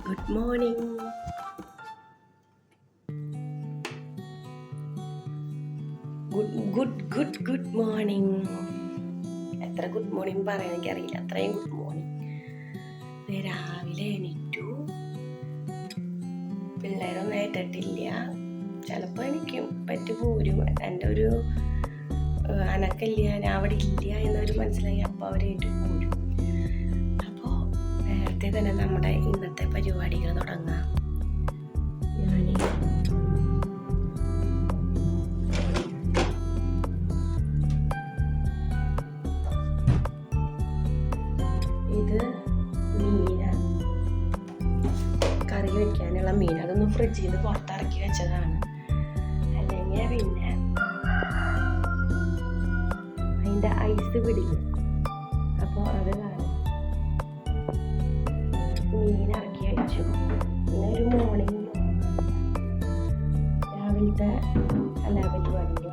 Good morning. Good morning. എത്ര good morning പറയാൻ എനിക്കറിയില്ല, അത്രയും ഗുഡ് മോർണിംഗ്. രാവിലെ എണീറ്റു. പിള്ളേരൊന്നും ഏറ്റിട്ടില്ല. ചിലപ്പോൾ എനിക്ക് പോരും. എൻ്റെ ഒരു അനക്കില്ല, ഞാൻ അവിടെ ഇല്ല എന്നവർ മനസ്സിലായി. അപ്പോൾ അവരേറ്റ് പോരും. അപ്പോൾ നേരത്തെ തന്നെ നമ്മുടെ ഇന്നത്തെ പരിപാടികൾ തുടങ്ങാം. ഇത് മീനാണ്, കറി വയ്ക്കാനുള്ള മീൻ. അതൊന്ന് ഫ്രിഡ്ജിൽ നിന്ന് പുറത്തിറക്കി വെച്ചതാണ്. അല്ലെങ്കിൽ പിന്നെ അതിൻ്റെ ഐസ് പിടിക്കും. അപ്പോൾ അത് കാരണം മീൻ ഇറക്കി അയച്ചു. പിന്നെ ഒരു മോർണിംഗ് രാവിലത്തെ എല്ലാ പരിപാടികളും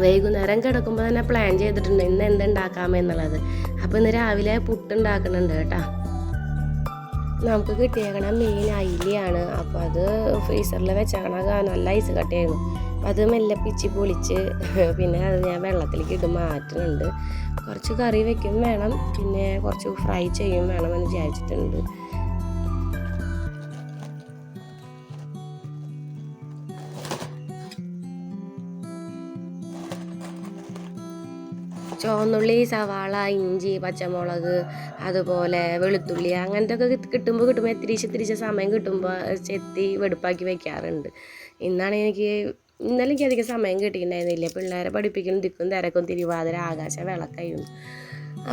വൈകുന്നേരം കിടക്കുമ്പോൾ തന്നെ പ്ലാൻ ചെയ്തിട്ടുണ്ട് ഇന്ന് എന്തുണ്ടാക്കാമെന്നുള്ളത്. അപ്പോൾ ഇന്ന് രാവിലെ പുട്ടുണ്ടാക്കുന്നുണ്ട് കേട്ടോ. നമുക്ക് കിട്ടിയേക്കണ മീൻ അയിലയാണ്. അപ്പോൾ അത് ഫ്രീസറിൽ വെച്ചേക്കണ നല്ല ഐസ് കട്ടയായിരുന്നു. അപ്പം അത് മെല്ലെ പിച്ചി പൊളിച്ച് പിന്നെ അത് ഞാൻ വെള്ളത്തിലേക്ക് ഇട്ട് മാറ്റുന്നുണ്ട്. കുറച്ച് കറി വയ്ക്കും വേണം, പിന്നെ കുറച്ച് ഫ്രൈ ചെയ്യും വേണമെന്ന് വിചാരിച്ചിട്ടുണ്ട്. ചുവന്നുള്ളി, സവാള, ഇഞ്ചി, പച്ചമുളക്, അതുപോലെ വെളുത്തുള്ളി അങ്ങനത്തെ ഒക്കെ കിട്ടുമ്പോൾ ഇത്തിരി സമയം കിട്ടുമ്പോൾ ചെത്തി വെടുപ്പാക്കി വെക്കാറുണ്ട്. ഇന്നലെ എനിക്ക് അധികം സമയം കിട്ടിയിട്ടുണ്ടായിരുന്നില്ല. പിള്ളേരെ പഠിപ്പിക്കുന്ന ദിക്കും തിരക്കും തിരുവാതിര ആകാശ വിളക്കായിരുന്നു.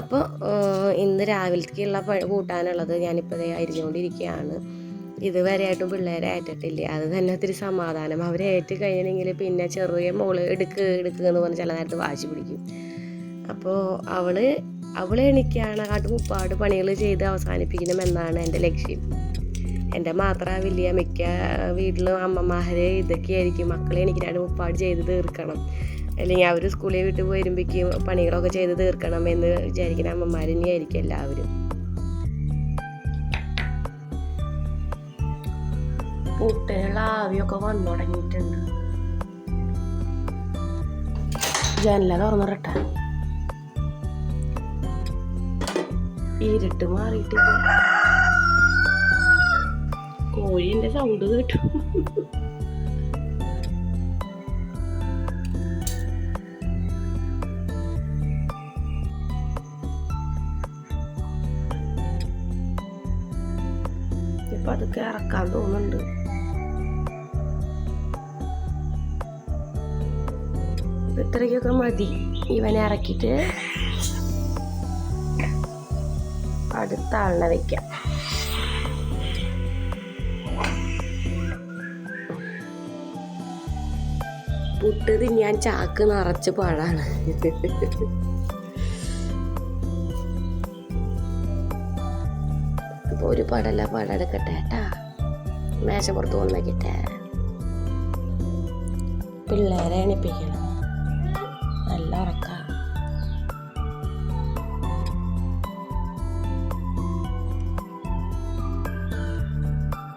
അപ്പോൾ ഇന്ന് രാവിലേക്കുള്ള കൂട്ടാനുള്ളത് ഞാനിപ്പോൾ അരിഞ്ഞുകൊണ്ടിരിക്കുകയാണ്. ഇതുവരെയായിട്ടും പിള്ളേരെ ഏറ്റിട്ടില്ല. അത് തന്നെ ഒത്തിരി സമാധാനം. അവരെ ഏറ്റ് കഴിഞ്ഞെങ്കിൽ പിന്നെ ചെറിയ മോള് എടുക്ക് എന്ന് പറഞ്ഞ് ചില നേരത്ത് വാശി പിടിക്കും. അപ്പോൾ അവൾ എനിക്കാണ് മുപ്പാട് പണികൾ ചെയ്ത് അവസാനിപ്പിക്കണമെന്നാണ് എൻ്റെ ലക്ഷ്യം. എൻ്റെ മാത്രമാവില്ല, മിക്ക വീട്ടിലും അമ്മമാരെ ഇതൊക്കെയായിരിക്കും. മക്കളെ എനിക്ക് മുപ്പാട് ചെയ്ത് തീർക്കണം, അല്ലെങ്കിൽ അവർ സ്കൂളിൽ വിട്ട് വരുമ്പോഴേക്കും പണികളൊക്കെ ചെയ്ത് തീർക്കണം എന്ന് വിചാരിക്കുന്ന അമ്മമാർ തന്നെയായിരിക്കും എല്ലാവരും. പുട്ടിനുള്ള ആവിയൊക്കെ വന്നു തുടങ്ങിയിട്ടുണ്ട്. ജനല തുറന്നിട്ടെ, ഇരുട്ട് മാറിയിട്ടില്ല. കോഴിന്റെ സൗണ്ട് കേട്ടു. ഇപ്പൊ അതൊക്കെ ഇറക്കാൻ തോന്നുന്നുണ്ട്. ഇത്രയ്ക്കൊക്കെ മതി. ഇവനെ ഇറക്കിയിട്ട് അടുത്ത ആളിനെ വെക്കാം. പുട്ട് തിന്നാൻ ചാക്ക് നിറച്ച് പാടാണ്. ഇപ്പൊ ഒരു പടമെടുക്കട്ടെ കേട്ടാ. മേശപ്പുറത്ത് കൊണ്ടുവയ്ക്കട്ടെ. പിള്ളേരെ എണിപ്പിക്കണം. നല്ല ഉറക്ക.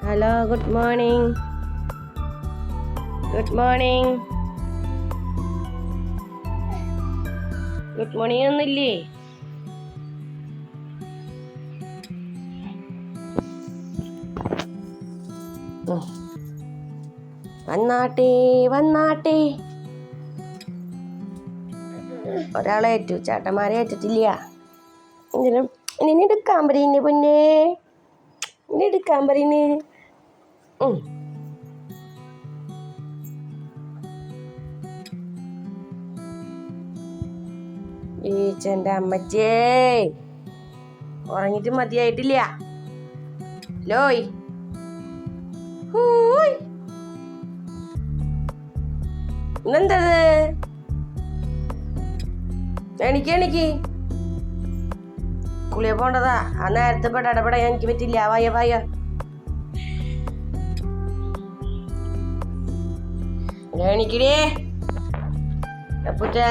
Hello, good morning. Good morning ഒന്നുമില്ലേ? വന്നാട്ടെ. ഒരാളെ ഏറ്റു, ചേട്ടന്മാരെ ഏറ്റിട്ടില്ല. ഇനി എടുക്കാൻ പറയുന്നേ പൊന്നേ, ഇനി എടുക്കാൻ പറയുന്നേ. ഈച്ചൻ്റെ അമ്മച്ചേ, ഉറങ്ങിട്ട് മതിയായിട്ടില്ല. ലോയ് ഹൂയ് ഇന്നെന്തത്? എണിക്ക് കുളിയ പോണ്ടതാ. ആ നേരത്തെ ഇടപെടാൻ എനിക്ക് പറ്റില്ല. വയ്യ എണിക്കടേ അപ്പൂറ്റാ.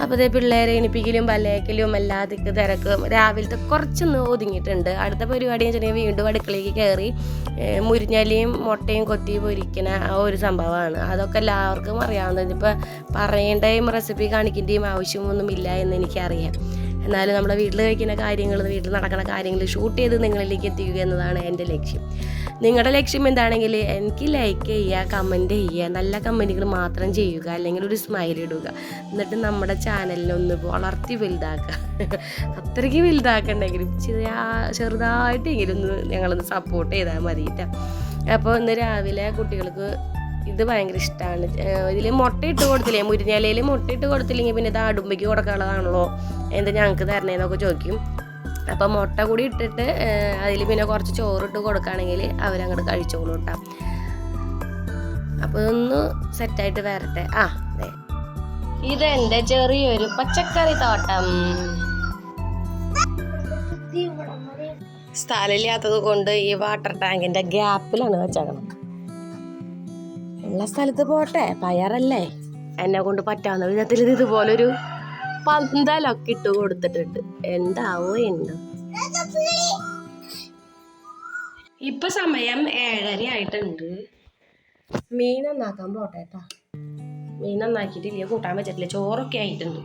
അപ്പോൾ അതേ പിള്ളേരെ എണിപ്പിക്കലും പല്ലേക്കലും എല്ലാ തിരക്കും രാവിലത്തെ കുറച്ചൊന്ന് ഒതുങ്ങിയിട്ടുണ്ട്. അടുത്ത പരിപാടി എന്ന് വെച്ചിട്ടുണ്ടെങ്കിൽ വീണ്ടും അടുക്കളയ്ക്ക് കയറി മുരിഞ്ഞലിയും മുട്ടയും കൊത്തി പൊരിക്കുന്ന ആ ഒരു സംഭവമാണ്. അതൊക്കെ എല്ലാവർക്കും അറിയാവുന്നത്. ഇപ്പോൾ പറയേണ്ടയും റെസിപ്പി കാണിക്കേണ്ടയും ആവശ്യമൊന്നുമില്ല എന്ന് എനിക്കറിയാം. എന്നാലും നമ്മുടെ വീട്ടിൽ കഴിക്കുന്ന കാര്യങ്ങൾ, വീട്ടിൽ നടക്കുന്ന കാര്യങ്ങൾ ഷൂട്ട് ചെയ്ത് നിങ്ങളിലേക്ക് എത്തിക്കുക എന്നതാണ് എൻ്റെ ലക്ഷ്യം. നിങ്ങളുടെ ലക്ഷ്യം എന്താണെങ്കിൽ എനിക്ക് ലൈക്ക് ചെയ്യുക, കമൻറ്റ് ചെയ്യുക, നല്ല കമൻറ്റുകൾ മാത്രം ചെയ്യുക, അല്ലെങ്കിൽ ഒരു സ്മൈൽ ഇടുക. എന്നിട്ട് നമ്മുടെ ചാനലിനൊന്ന് വളർത്തി വലുതാക്കുക. അത്രയ്ക്ക് വലുതാക്കണ്ടെങ്കിലും ചെറുതായിട്ടെങ്കിലും ഒന്ന് ഞങ്ങളൊന്ന് സപ്പോർട്ട് ചെയ്താൽ മതിയിട്ടാ. അപ്പോൾ ഇന്ന് രാവിലെ കുട്ടികൾക്ക് ഇത് ഭയങ്കര ഇഷ്ടമാണ്. ഇതിൽ മുട്ടയിട്ട് കൊടുത്തില്ലേ, മുരിഞ്ഞാലയിൽ മുട്ടയിട്ട് കൊടുത്തില്ലെങ്കിൽ പിന്നെ ഇത് അടുമ്പയ്ക്ക് കൊടുക്കാനുള്ളതാണല്ലോ, എന്താ ഞങ്ങൾക്ക് തരണേന്നൊക്കെ ചോദിക്കും. അപ്പം മുട്ട കൂടി ഇട്ടിട്ട് അതിൽ പിന്നെ കുറച്ച് ചോറിട്ട് കൊടുക്കുകയാണെങ്കിൽ അവരങ്ങോട്ട് കഴിച്ചോളൂ കേട്ടോ. അപ്പോൾ ഇതൊന്ന് സെറ്റായിട്ട് വരട്ടെ. അതെ, ഇതെൻ്റെ ചെറിയൊരു പച്ചക്കറി തോട്ടം. സ്ഥലമില്ലാത്തത് കൊണ്ട് ഈ വാട്ടർ ടാങ്കിൻ്റെ ഗ്യാപ്പിലാണ് വെച്ചേക്കണം. ഉള്ള സ്ഥലത്ത് പോട്ടെ, പയറല്ലേ, എന്നെ കൊണ്ട് പറ്റാവുന്ന വിധത്തിൽ ഇതുപോലൊരു പന്തലൊക്കെ ഇട്ട് കൊടുത്തിട്ടുണ്ട്. എന്താവോ എന്തോ. ഇപ്പൊ സമയം 7:30 ആയിട്ടുണ്ട്. മീൻ നന്നാക്കാൻ പോട്ടെ കേട്ടാ. മീൻ നന്നാക്കിയിട്ടില്ല, കൂട്ടാൻ വെച്ചിട്ടില്ല, ചോറൊക്കെ ആയിട്ടുണ്ട്.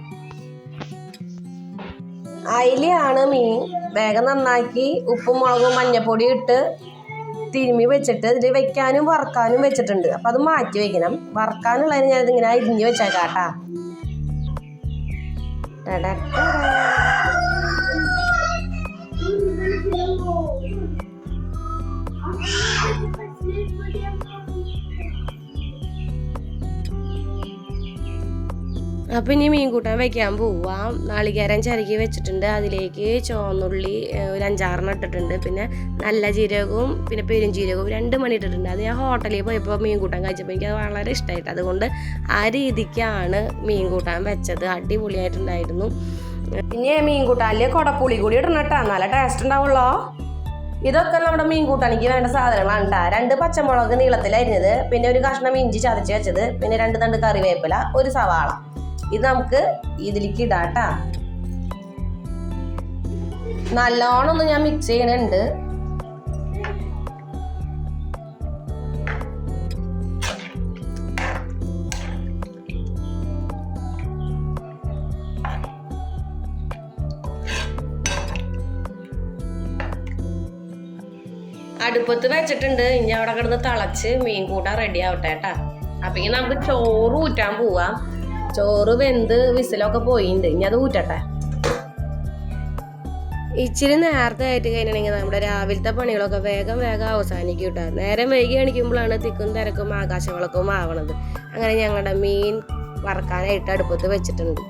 അയിലാണ് മീൻ. വേഗം നന്നാക്കി ഉപ്പും മുളകും മഞ്ഞപ്പൊടി ഇട്ട് തിരുമ്മി വെച്ചിട്ട് ഇതിൽ വെക്കാനും വറക്കാനും വെച്ചിട്ടുണ്ട്. അപ്പം അത് മാറ്റി വെക്കണം. വറക്കാനുള്ളതിന് ഞാനിതിങ്ങനെ അരിഞ്ഞ് വെച്ചേക്കാട്ടാ. അപ്പം ഇനി മീൻ കൂട്ടാൻ വെക്കാൻ പോവാം. നാളികേരം ചിരകി വെച്ചിട്ടുണ്ട്. അതിലേക്ക് ചുവന്നുള്ളി ഒരു 5-6 ഇട്ടിട്ടുണ്ട്. പിന്നെ നല്ല ജീരകവും പിന്നെ പെരുംജീരകവും 2 മണി ഇട്ടിട്ടുണ്ട്. അത് ഞാൻ ഹോട്ടലിൽ പോയപ്പോൾ മീൻ കൂട്ടാൻ കഴിച്ചപ്പോൾ എനിക്കത് വളരെ ഇഷ്ടമായിട്ട്, അതുകൊണ്ട് ആ രീതിക്കാണ് മീൻ കൂട്ടാൻ വെച്ചത്. അടിപൊളിയായിട്ടുണ്ടായിരുന്നു. പിന്നെ മീൻ കൂട്ടാനിൽ കുടപ്പുളി കൂടി ഇടണം കേട്ടോ, നല്ല ടേസ്റ്റ് ഉണ്ടാവുള്ളൂ. ഇതൊക്കെ നമ്മുടെ മീൻ കൂട്ടാനിക്ക് വേണ്ട സാധനങ്ങളാണ് കേട്ടോ. 2 പച്ചമുളക് നീളത്തിലരിഞ്ഞത്, പിന്നെ ഒരു കഷ്ണം ഇഞ്ചി ചതച്ച് വെച്ചത്, പിന്നെ 2 തണ്ട് കറിവേപ്പില, ഒരു സവാള. ഇത് നമുക്ക് ഇതിലേക്ക് ഇടാട്ടാ. നല്ലോണം ഒന്ന് ഞാൻ മിക്സ് ചെയ്യണുണ്ട്. അടുപ്പത്ത് വെച്ചിട്ടുണ്ട്. ഇനി അവിടെ കിടന്ന് തിളച്ച് മീൻ കൂട്ടാൻ റെഡി ആവട്ടെ കേട്ടാ. അപ്പൊ ഇനി നമുക്ക് ചോറ് ഊറ്റാൻ പോവാം. ചോറ് വെന്ത് വിസിലൊക്കെ പോയിട്ടുണ്ട്. ഇനി അത് ഊറ്റട്ടെ. ഇച്ചിരി നേരത്തെ ആയിട്ട് കഴിഞ്ഞിട്ടുണ്ടെങ്കിൽ നമ്മുടെ രാവിലത്തെ പണികളൊക്കെ വേഗം അവസാനിക്കും കേട്ടോ. നേരം വൈകി കാണിക്കുമ്പോഴാണ് തിക്കും തിരക്കും ആകാശവിളക്കും ആവണത്. അങ്ങനെ ഞങ്ങളുടെ മീൻ വറക്കാനായിട്ട് അടുപ്പത്ത് വെച്ചിട്ടുണ്ട്.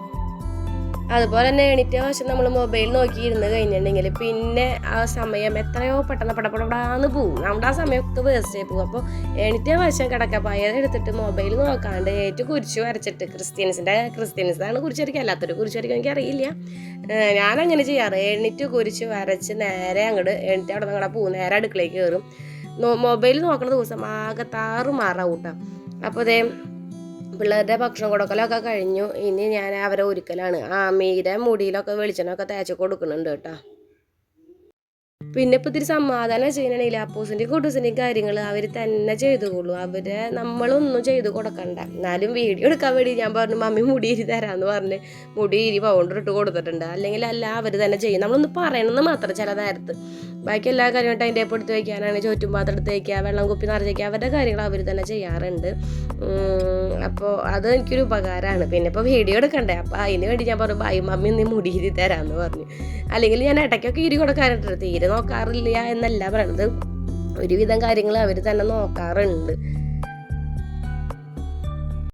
അതുപോലെ തന്നെ എണീറ്റ വശം നമ്മൾ മൊബൈൽ നോക്കിയിരുന്ന് കഴിഞ്ഞിട്ടുണ്ടെങ്കിൽ പിന്നെ ആ സമയം എത്രയോ പെട്ടെന്ന് പടപടാന്ന് പോവും. നമ്മുടെ ആ സമയമൊക്കെ വേസ്റ്റ് ആയി പോകും. അപ്പോൾ എണീറ്റ വശം കിടക്കപ്പായത് എടുത്തിട്ട് മൊബൈൽ നോക്കാണ്ട് കുരിശ് വരച്ചിട്ട് ക്രിസ്ത്യൻസാണ് കുരിശ് വരയ്ക്കുക, അല്ലാത്തൊരു കുരിശ് വരയ്ക്കാൻ എനിക്കറിയില്ല. ഞാനങ്ങനെ ചെയ്യാറ്. എണീറ്റ് കുരിശ് വരച്ച് നേരെ അങ്ങോട്ട് എണീറ്റ് അവിടെ നിന്ന് അങ്ങോട്ട് പോകും, നേരെ അടുക്കളയ്ക്ക് കയറും. മൊബൈൽ നോക്കുന്ന ദിവസം ആകെ താറുമാറാവും കേട്ടോ. അപ്പോൾ അതേ പിള്ളേരുടെ ഭക്ഷണം കൊടുക്കലൊക്കെ കഴിഞ്ഞു. ഇനി ഞാൻ അവരെ ഒരുക്കലാണ്. മീര മുടിയിലൊക്കെ വെളിച്ചെണ്ണൊക്കെ തേച്ച് കൊടുക്കുന്നുണ്ട് കേട്ടോ. പിന്നെ ഇപ്പോൾ ഇത്തിരി സമാധാനം ചെയ്യണമെങ്കിൽ അപ്പൂസിൻ്റെയും കുട്ടൂസിൻ്റെയും കാര്യങ്ങൾ അവർ തന്നെ ചെയ്തുകൊള്ളൂ. നമ്മളൊന്നും ചെയ്ത് കൊടുക്കണ്ട. എന്നാലും വീഡിയോ എടുക്കാൻ വേണ്ടി ഞാൻ പറഞ്ഞു മമ്മി മുടിയിരി തരാമെന്ന് പറഞ്ഞ് മുടിയിരി പൗഡർ ഇട്ട് കൊടുത്തിട്ടുണ്ട്. അല്ലെങ്കിൽ അവർ തന്നെ ചെയ്യും. നമ്മളൊന്ന് പറയണമെന്ന് മാത്രം ചില നേരത്ത്. ബാക്കി എല്ലാ കാര്യമായിട്ട് അതിൻ്റെ ഒപ്പം എടുത്ത് വയ്ക്കാനാണ്, ചോറ്റും പാത്രം എടുത്ത് വയ്ക്കുക, വെള്ളം കുപ്പി നിറച്ച് വയ്ക്കുക, അവരുടെ കാര്യങ്ങൾ അവർ തന്നെ ചെയ്യാറുണ്ട്. അപ്പോൾ അത് എനിക്കൊരു ഉപകാരമാണ്. പിന്നെ ഇപ്പോൾ വീഡിയോ എടുക്കണ്ടേ, അപ്പോൾ അതിന് വേണ്ടി ഞാൻ പറഞ്ഞു ബൈ മമ്മി നീ മുടിയിരി തരാമെന്ന് പറഞ്ഞു. അല്ലെങ്കിൽ ഞാൻ ഇടയ്ക്കൊക്കെ ഇരി കൊടുക്കാറുണ്ട്, തീരെ നോക്കാറില്ല എന്നല്ല പറയണത്, ഒരുവിധം കാര്യങ്ങൾ അവർ തന്നെ നോക്കാറുണ്ട്.